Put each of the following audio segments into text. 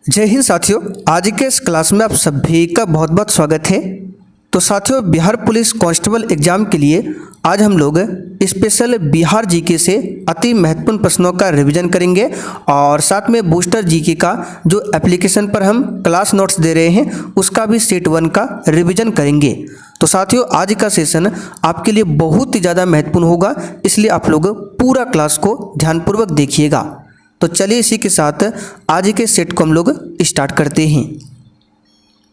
जय हिंद साथियों, आज के इस क्लास में आप सभी का बहुत बहुत स्वागत है। तो साथियों, बिहार पुलिस कांस्टेबल एग्जाम के लिए आज हम लोग स्पेशल बिहार जीके से अति महत्वपूर्ण प्रश्नों का रिवीजन करेंगे और साथ में बूस्टर जीके का जो एप्लीकेशन पर हम क्लास नोट्स दे रहे हैं उसका भी सेट 1 का रिवीजन करेंगे। तो साथियों, आज का सेशन आपके लिए बहुत ही ज़्यादा महत्वपूर्ण होगा, इसलिए आप लोग पूरा क्लास को ध्यानपूर्वक देखिएगा। तो चलिए इसी के साथ आज के सेट को हम लोग स्टार्ट करते हैं।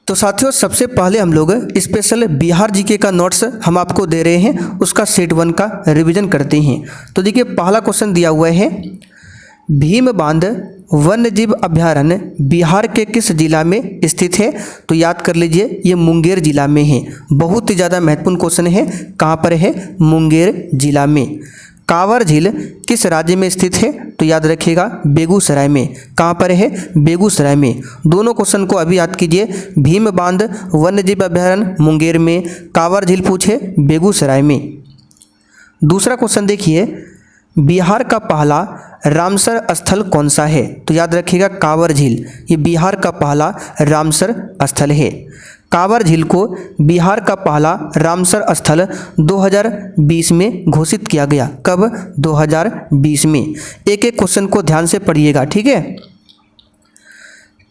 तो साथियों, सबसे पहले हम लोग स्पेशल बिहार जीके का नोट्स हम आपको दे रहे हैं, उसका सेट 1 का रिवीजन करते हैं। तो देखिए, पहला क्वेश्चन दिया हुआ है, भीम बांध वन्य जीव अभयारण्य बिहार के किस जिला में स्थित है? तो याद कर लीजिए, ये मुंगेर जिला में है। बहुत ही ज़्यादा महत्वपूर्ण क्वेश्चन है, कहाँ पर है? मुंगेर जिला में। कांवर झील किस राज्य में स्थित है? तो याद रखिएगा, बेगूसराय में। कहाँ पर है? बेगूसराय में। दोनों क्वेश्चन को अभी याद कीजिए, भीम बांध वन्य जीव अभयारण्य मुंगेर में, कांवर झील पूछे बेगूसराय में। दूसरा क्वेश्चन देखिए, बिहार का पहला रामसर स्थल कौन सा है? तो याद रखिएगा, कांवर झील। ये बिहार का पहला रामसर स्थल है। कांवर झील को बिहार का पहला रामसर स्थल 2020 में घोषित किया गया। कब? 2020 में। एक एक क्वेश्चन को ध्यान से पढ़िएगा, ठीक है।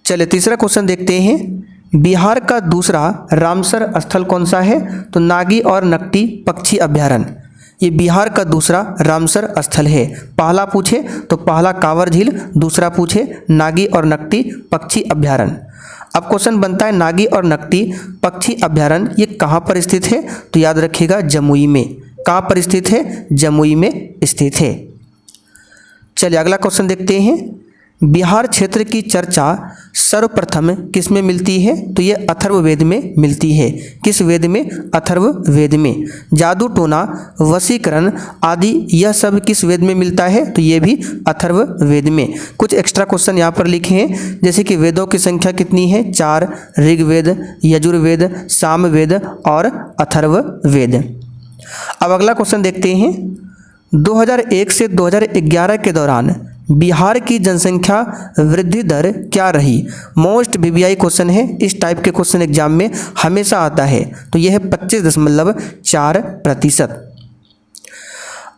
चलिए तीसरा क्वेश्चन देखते हैं, बिहार का दूसरा रामसर स्थल कौन सा है? तो नागी और नकटी पक्षी अभयारण्य। ये बिहार का दूसरा रामसर स्थल है। पहला पूछे तो पहला कांवर झील, दूसरा पूछे नागी और नकटी पक्षी अभयारण्य। अब क्वेश्चन बनता है, नागी और नकटी पक्षी अभयारण्य ये कहाँ पर स्थित है? तो याद रखिएगा, जमुई में। कहाँ पर स्थित है? जमुई में स्थित है। चलिए अगला क्वेश्चन देखते हैं, बिहार क्षेत्र की चर्चा सर्वप्रथम किस में मिलती है? तो ये अथर्ववेद में मिलती है। किस वेद में? अथर्ववेद में। जादू टोना, वशीकरण आदि यह सब किस वेद में मिलता है? तो ये भी अथर्ववेद में। कुछ एक्स्ट्रा क्वेश्चन यहाँ पर लिखे हैं, जैसे कि वेदों की संख्या कितनी है? 4, ऋग्वेद, यजुर्वेद, सामवेद और अथर्ववेद। अब अगला क्वेश्चन देखते हैं, 2001 से 2011 के दौरान बिहार की जनसंख्या वृद्धि दर क्या रही? मोस्ट वीवीआई क्वेश्चन है, इस टाइप के क्वेश्चन एग्जाम में हमेशा आता है। तो यह है 25.4%।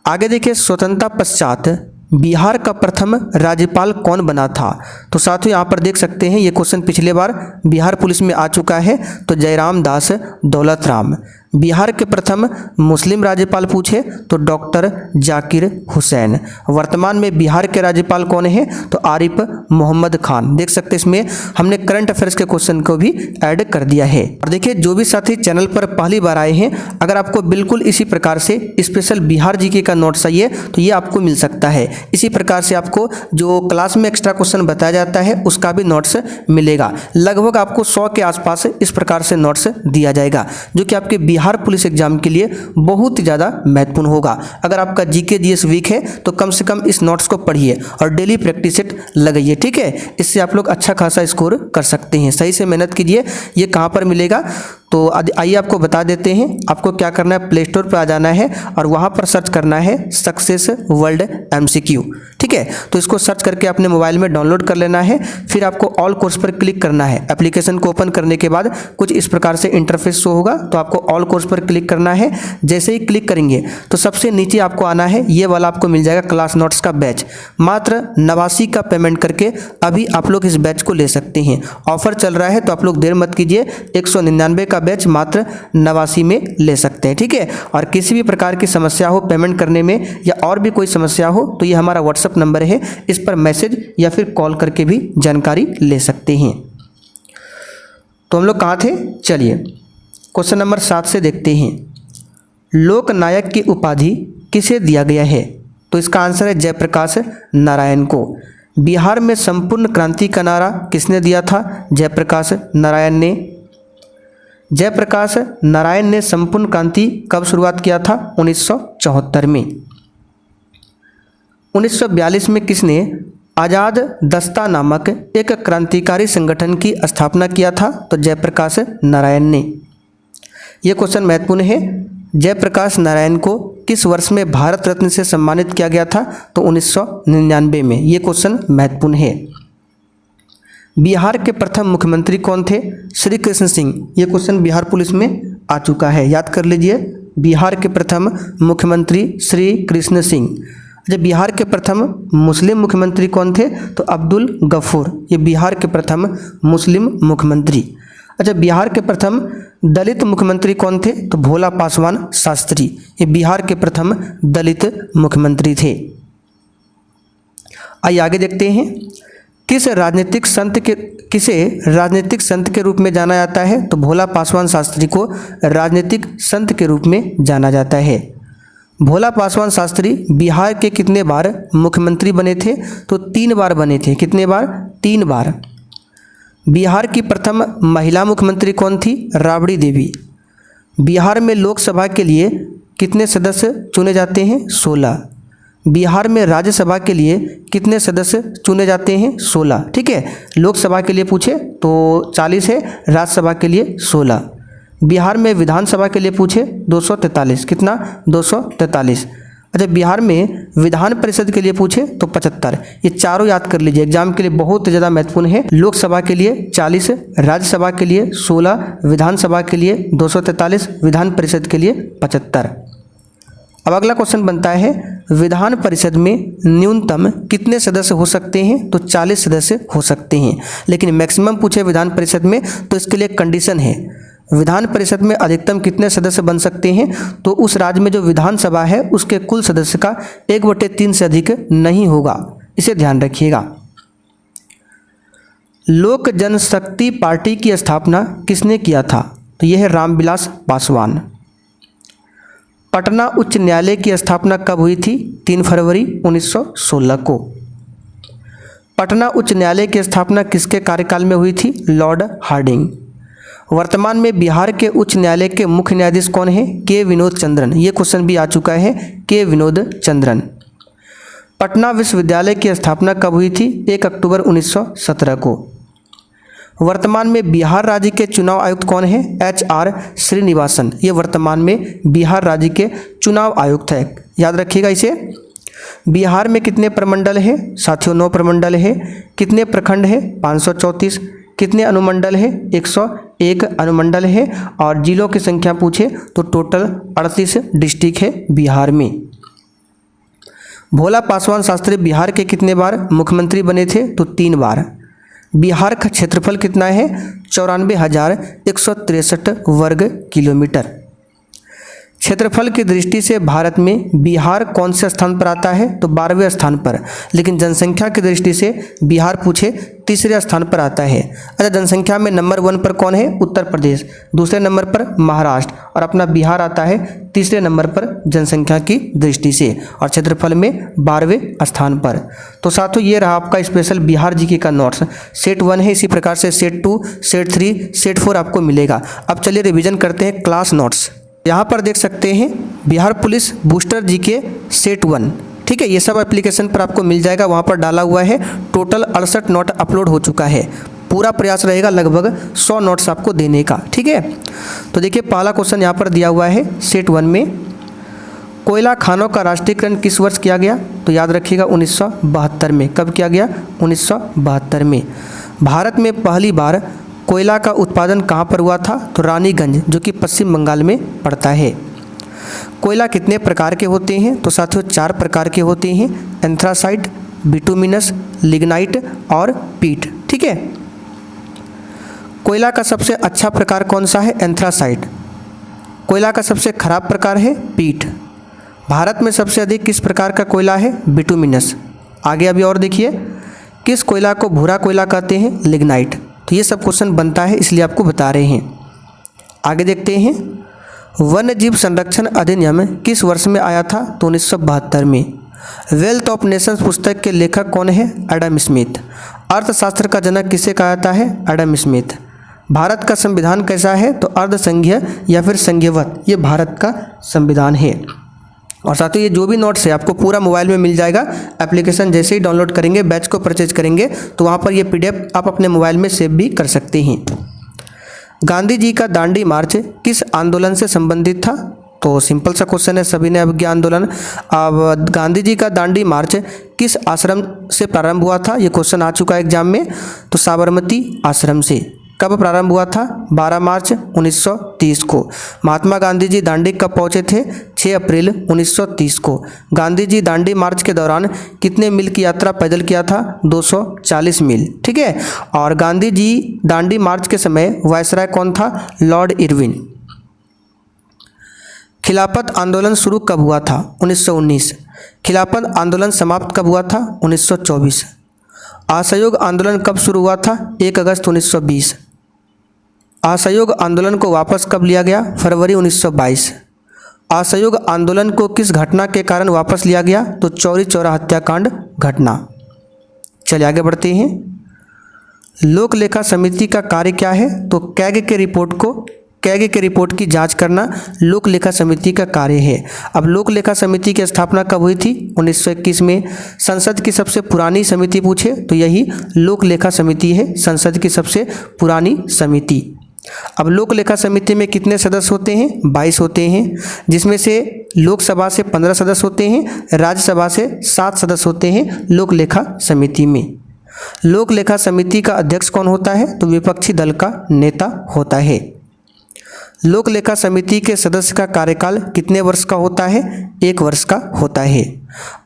आगे देखिए, स्वतंत्रता पश्चात बिहार का प्रथम राज्यपाल कौन बना था? तो साथियों यहाँ पर देख सकते हैं, ये क्वेश्चन पिछले बार बिहार पुलिस में आ चुका है। तो जयराम दास दौलत राम। बिहार के प्रथम मुस्लिम राज्यपाल पूछे तो डॉक्टर जाकिर हुसैन। वर्तमान में बिहार के राज्यपाल कौन है? तो आरिफ मोहम्मद खान। देख सकते हैं, इसमें हमने करंट अफेयर्स के क्वेश्चन को भी ऐड कर दिया है। और देखिए, जो भी साथी चैनल पर पहली बार आए हैं, अगर आपको बिल्कुल इसी प्रकार से स्पेशल बिहार जीके का नोट्स चाहिए तो ये आपको मिल सकता है। इसी प्रकार से आपको जो क्लास में एक्स्ट्रा क्वेश्चन बताया जाता है उसका भी नोट्स मिलेगा। लगभग आपको 100 के आसपास इस प्रकार से नोट्स दिया जाएगा, जो कि आपके बिहार पुलिस एग्जाम के लिए बहुत ही ज़्यादा महत्वपूर्ण होगा। अगर आपका जीके जीएस वीक है तो कम से कम इस नोट्स को पढ़िए और डेली प्रैक्टिस सेट लगाइए, ठीक है। इससे आप लोग अच्छा खासा स्कोर कर सकते हैं। सही से मेहनत कीजिए। ये कहाँ पर मिलेगा? तो आइए आपको बता देते हैं। आपको क्या करना है, प्ले स्टोर पर आ जाना है और वहाँ पर सर्च करना है सक्सेस वर्ल्ड MCQ, ठीक है। तो इसको सर्च करके अपने मोबाइल में डाउनलोड कर लेना है। फिर आपको ऑल कोर्स पर क्लिक करना है। एप्लीकेशन को ओपन करने के बाद कुछ इस प्रकार से इंटरफेस शो होगा, तो आपको ऑल कोर्स पर क्लिक करना है। जैसे ही क्लिक करेंगे तो सबसे नीचे आपको आना है, ये वाला आपको मिल जाएगा क्लास नोट्स का बैच। मात्र 89 का पेमेंट करके अभी आप लोग इस बैच को ले सकते हैं। ऑफर चल रहा है तो आप लोग देर मत कीजिए, 199 का बैच मात्र 89 में ले सकते हैं, ठीक है। और किसी भी प्रकार की समस्या हो पेमेंट करने में या और भी कोई समस्या हो तो ये हमारा व्हाट्सएप नंबर है, इस पर मैसेज या फिर कॉल करके भी जानकारी ले सकते हैं। तो हम लोग कहाँ थे? चलिए क्वेश्चन नंबर 7 से देखते हैं, लोकनायक की उपाधि किसे दिया गया है? तो इसका आंसर है जयप्रकाश नारायण को। बिहार में संपूर्ण क्रांति का नारा किसने दिया था? जयप्रकाश नारायण ने। जयप्रकाश नारायण ने संपूर्ण क्रांति कब शुरुआत किया था? 1974 में। 1942 में किसने आज़ाद दस्ता नामक एक क्रांतिकारी संगठन की स्थापना किया था? तो जयप्रकाश नारायण ने। यह क्वेश्चन महत्वपूर्ण है। जयप्रकाश नारायण को किस वर्ष में भारत रत्न से सम्मानित किया गया था? तो 1999 में। ये क्वेश्चन महत्वपूर्ण है। बिहार के प्रथम मुख्यमंत्री कौन थे? श्री कृष्ण सिंह। ये क्वेश्चन बिहार पुलिस में आ चुका है, याद कर लीजिए। बिहार के प्रथम मुख्यमंत्री श्री कृष्ण सिंह। अच्छा, बिहार के प्रथम मुस्लिम मुख्यमंत्री कौन थे? तो अब्दुल गफूर। ये बिहार के प्रथम मुस्लिम मुख्यमंत्री। अच्छा, बिहार के प्रथम दलित मुख्यमंत्री कौन थे? तो भोला पासवान शास्त्री। ये बिहार के प्रथम दलित मुख्यमंत्री थे। आइए आगे देखते हैं। किसे राजनीतिक संत के रूप में जाना जाता है? तो भोला पासवान शास्त्री को राजनीतिक संत के रूप में जाना जाता है। भोला पासवान शास्त्री बिहार के कितने बार मुख्यमंत्री बने थे? तो 3 बार बने थे। कितने बार? 3 बार। बिहार की प्रथम महिला मुख्यमंत्री कौन थी? राबड़ी देवी। बिहार में लोकसभा के लिए कितने सदस्य चुने जाते हैं? 16। बिहार में राज्यसभा के लिए कितने सदस्य चुने जाते हैं? 16। ठीक है, लोकसभा के लिए पूछे तो 40 है, राज्यसभा के लिए 16। बिहार में विधानसभा के लिए पूछे 243। कितना? 243। अच्छा, बिहार में विधान परिषद के लिए पूछे तो 75। ये चारों याद कर लीजिए, एग्जाम के लिए बहुत ज़्यादा महत्वपूर्ण है। लोकसभा के लिए 40, राज्यसभा के लिए 16, विधानसभा के लिए 243, विधान परिषद के लिए 75। अब अगला क्वेश्चन बनता है, विधान परिषद में न्यूनतम कितने सदस्य हो सकते हैं? तो 40 सदस्य हो सकते हैं। लेकिन मैक्सिमम पूछे विधान परिषद में तो इसके लिए कंडीशन है। विधान परिषद में अधिकतम कितने सदस्य बन सकते हैं? तो उस राज्य में जो विधानसभा है उसके कुल सदस्य का 1/3 से अधिक नहीं होगा। इसे ध्यान रखिएगा। लोक जनशक्ति पार्टी की स्थापना किसने किया था? तो यह है रामविलास पासवान। पटना उच्च न्यायालय की स्थापना कब हुई थी? 3 फरवरी 1916 को। पटना उच्च न्यायालय की स्थापना किसके कार्यकाल में हुई थी? Lord Hardinge. वर्तमान में बिहार के उच्च न्यायालय के मुख्य न्यायाधीश कौन है? के विनोद चंद्रन। ये क्वेश्चन भी आ चुका है, के विनोद चंद्रन। पटना विश्वविद्यालय की स्थापना कब हुई थी? 1 अक्टूबर 1917 को। वर्तमान में बिहार राज्य के चुनाव आयुक्त कौन है? HR श्रीनिवासन। ये वर्तमान में बिहार राज्य के चुनाव आयुक्त है, याद रखिएगा इसे। बिहार में कितने प्रमंडल है? साथियों 9 प्रमंडल है। कितने प्रखंड है? 534। कितने अनुमंडल है? 101 अनुमंडल है। और जिलों की संख्या पूछे तो टोटल 38 डिस्ट्रिक्ट है बिहार में। भोला पासवान शास्त्री बिहार के कितने बार मुख्यमंत्री बने थे? तो 3 बार। बिहार का क्षेत्रफल कितना है? 94,163 वर्ग किलोमीटर। क्षेत्रफल की दृष्टि से भारत में बिहार कौन से स्थान पर आता है? तो 12वें स्थान पर। लेकिन जनसंख्या की दृष्टि से बिहार पूछे तीसरे स्थान पर आता है। अच्छा, जनसंख्या में नंबर 1 पर कौन है? उत्तर प्रदेश। दूसरे नंबर पर महाराष्ट्र और अपना बिहार आता है तीसरे नंबर पर जनसंख्या की दृष्टि से और क्षेत्रफल में 12वें स्थान पर। तो साथियों, ये रहा आपका स्पेशल बिहार जीके का नोट्स। सेट 1 है, इसी प्रकार से सेट 2, सेट 3, सेट 4 आपको मिलेगा। अब चलिए रिवीजन करते हैं क्लास नोट्स। यहाँ पर देख सकते हैं Bihar police booster GK set 1। ठीक है, ये सब एप्लीकेशन पर आपको मिल जाएगा, वहाँ पर डाला हुआ है। टोटल 68 नोट अपलोड हो चुका है। पूरा प्रयास रहेगा लगभग 100 नोट्स आपको देने का। ठीक है, तो देखिए पहला क्वेश्चन यहाँ पर दिया हुआ है सेट 1 में, कोयला खानों का राष्ट्रीयकरण किस वर्ष किया गया? तो याद रखिएगा 1972 में। कब किया गया? 1972 में। भारत में पहली बार कोयला का उत्पादन कहाँ पर हुआ था? तो रानीगंज, जो कि पश्चिम बंगाल में पड़ता है। कोयला कितने प्रकार के होते हैं? तो साथियों 4 प्रकार के होते हैं, एंथ्रासाइट, बिटुमिनस, लिग्नाइट और पीट। ठीक है, कोयला का सबसे अच्छा प्रकार कौन सा है? एंथ्रासाइट। कोयला का सबसे खराब प्रकार है पीट। भारत में सबसे अधिक किस प्रकार का कोयला है? बिटुमिनस। आगे अभी और देखिए, किस कोयला को भूरा कोयला कहते हैं? लिग्नाइट। तो ये सब क्वेश्चन बनता है, इसलिए आपको बता रहे हैं। आगे देखते हैं, वन्य जीव संरक्षण अधिनियम किस वर्ष में आया था? तो 1972 में। वेल्थ ऑफ नेशंस पुस्तक के लेखक कौन है? Adam Smith. अर्थशास्त्र का जनक किसे कहा जाता है? Adam Smith. भारत का संविधान कैसा है? तो अर्धसंघीय या फिर संघीयवत, ये भारत का संविधान है। और साथ ही ये जो भी नोट्स है आपको पूरा मोबाइल में मिल जाएगा। एप्लीकेशन जैसे ही डाउनलोड करेंगे, बैच को परचेज करेंगे तो वहाँ पर ये PDF आप अपने मोबाइल में सेव भी कर सकते हैं। गांधी जी का दांडी मार्च किस आंदोलन से संबंधित था? तो सिंपल सा क्वेश्चन है, सविनय अवज्ञा आंदोलन। अब गांधी जी का दांडी मार्च किस आश्रम से प्रारंभ हुआ था, ये क्वेश्चन आ चुका है एग्जाम में। तो साबरमती आश्रम से। कब प्रारंभ हुआ था? 12 मार्च 1930 को। महात्मा गांधी जी दांडी कब पहुंचे थे? 6 अप्रैल 1930 को। गांधी जी दांडी मार्च के दौरान कितने मील की यात्रा पैदल किया था? 240 मील। ठीक है। और गांधी जी दांडी मार्च के समय वायसराय कौन था? Lord Irwin. खिलाफत आंदोलन शुरू कब हुआ था? 1919। खिलाफत आंदोलन समाप्त कब हुआ था? 1924। असहयोग आंदोलन कब शुरू हुआ था? 1 अगस्त 1920। असहयोग आंदोलन को वापस कब लिया गया? फरवरी 1922। असहयोग आंदोलन को किस घटना के कारण वापस लिया गया? तो चौरी चौरा हत्याकांड घटना। चलिए आगे बढ़ते हैं। लोक लेखा समिति का कार्य क्या है? तो कैग के रिपोर्ट की जांच करना लोक लेखा समिति का कार्य है। अब लोक लेखा समिति की स्थापना कब हुई थी? 1921 में। संसद की सबसे पुरानी समिति पूछे तो यही लोक लेखा समिति है, संसद की सबसे पुरानी समिति। अब लोक लेखा समिति में कितने सदस्य होते हैं? 22 होते हैं, जिसमें से लोकसभा से 15 सदस्य होते हैं, राज्यसभा से 7 सदस्य होते हैं लोक लेखा समिति में। लोक लेखा समिति का अध्यक्ष कौन होता है? तो विपक्षी दल का नेता होता है। लोक लेखा समिति के सदस्य का कार्यकाल कितने वर्ष का होता है? 1 वर्ष का होता है।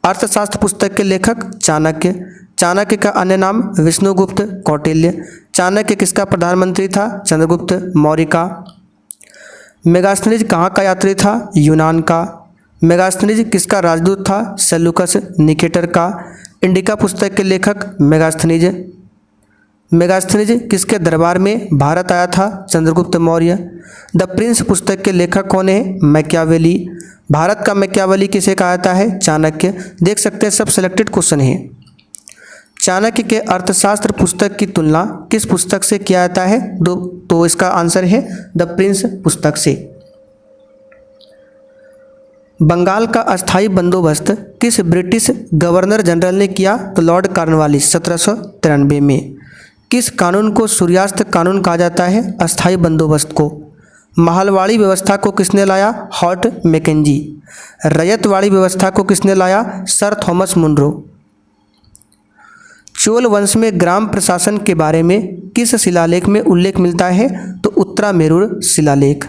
अर्थशास्त्र पुस्तक के लेखक चाणक्य। चाणक्य का अन्य नाम विष्णुगुप्त कौटिल्य। चाणक्य किसका प्रधानमंत्री था? चंद्रगुप्त मौर्य का। मेगास्थनीज कहाँ का यात्री था? यूनान का। मेगास्थनीज किसका राजदूत था? सेल्यूकस निकेटर का। इंडिका पुस्तक के लेखक मेगास्थनीज। मेगास्थनीज किसके दरबार में भारत आया था? चंद्रगुप्त मौर्य। द प्रिंस पुस्तक के लेखक कौन है? मैकियावेली। भारत का मैकियावेली किसे कहा जाता है? चाणक्य। देख सकते हैं सब सिलेक्टेड क्वेश्चन है। चाणक्य के अर्थशास्त्र पुस्तक की तुलना किस पुस्तक से किया जाता है? तो इसका आंसर है द प्रिंस पुस्तक से। बंगाल का अस्थायी बंदोबस्त किस ब्रिटिश गवर्नर जनरल ने किया? तो लॉर्ड कॉर्नवालिस 1793 में। किस कानून को सूर्यास्त कानून कहा जाता है? अस्थायी बंदोबस्त को। महलवाड़ी व्यवस्था को किसने लाया? हॉर्ट मैकेंजी। रैयतवाड़ी व्यवस्था को किसने लाया? Sir Thomas Munro. चोल वंश में ग्राम प्रशासन के बारे में किस शिलालेख में उल्लेख मिलता है? तो उत्तरामेरुर शिलालेख।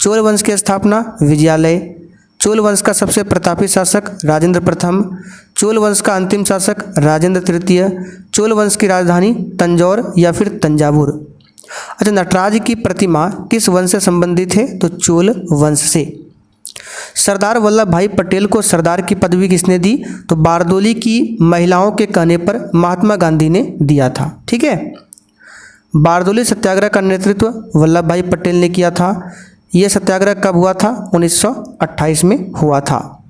चोल वंश की स्थापना विजयालय। चोल वंश का सबसे प्रतापी शासक राजेंद्र प्रथम। चोल वंश का अंतिम शासक राजेंद्र तृतीय। चोल वंश की राजधानी तंजौर या फिर तंजावुर। अच्छा, नटराज की प्रतिमा किस वंश से संबंधित है? तो चोल वंश से। सरदार वल्लभ भाई पटेल को सरदार की पदवी किसने दी? तो बारदोली की महिलाओं के कहने पर महात्मा गांधी ने दिया था। ठीक है। बारदोली सत्याग्रह का नेतृत्व वल्लभ भाई पटेल ने किया था। यह सत्याग्रह कब हुआ था? 1928 में हुआ था।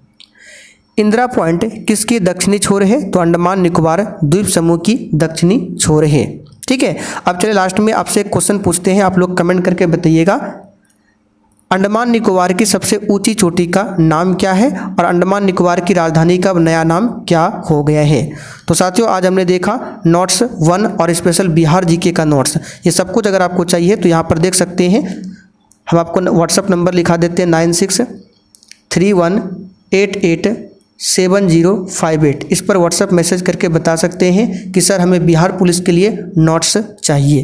इंदिरा पॉइंट किसकी दक्षिणी छोर है? तो अंडमान निकोबार द्वीप समूह की दक्षिणी छोर है। ठीक है। अब चलिए लास्ट में आपसे एक क्वेश्चन पूछते हैं, आप लोग कमेंट करके बताइएगा। अंडमान निकोबार की सबसे ऊंची चोटी का नाम क्या है और अंडमान निकोबार की राजधानी का नया नाम क्या हो गया है? तो साथियों, आज हमने देखा नोट्स 1 और स्पेशल बिहार जीके का नोट्स। ये सब कुछ अगर आपको चाहिए तो यहाँ पर देख सकते हैं, हम आपको व्हाट्सअप नंबर लिखा देते हैं 9631887058। इस पर व्हाट्सअप मैसेज करके बता सकते हैं कि सर हमें बिहार पुलिस के लिए नोट्स चाहिए।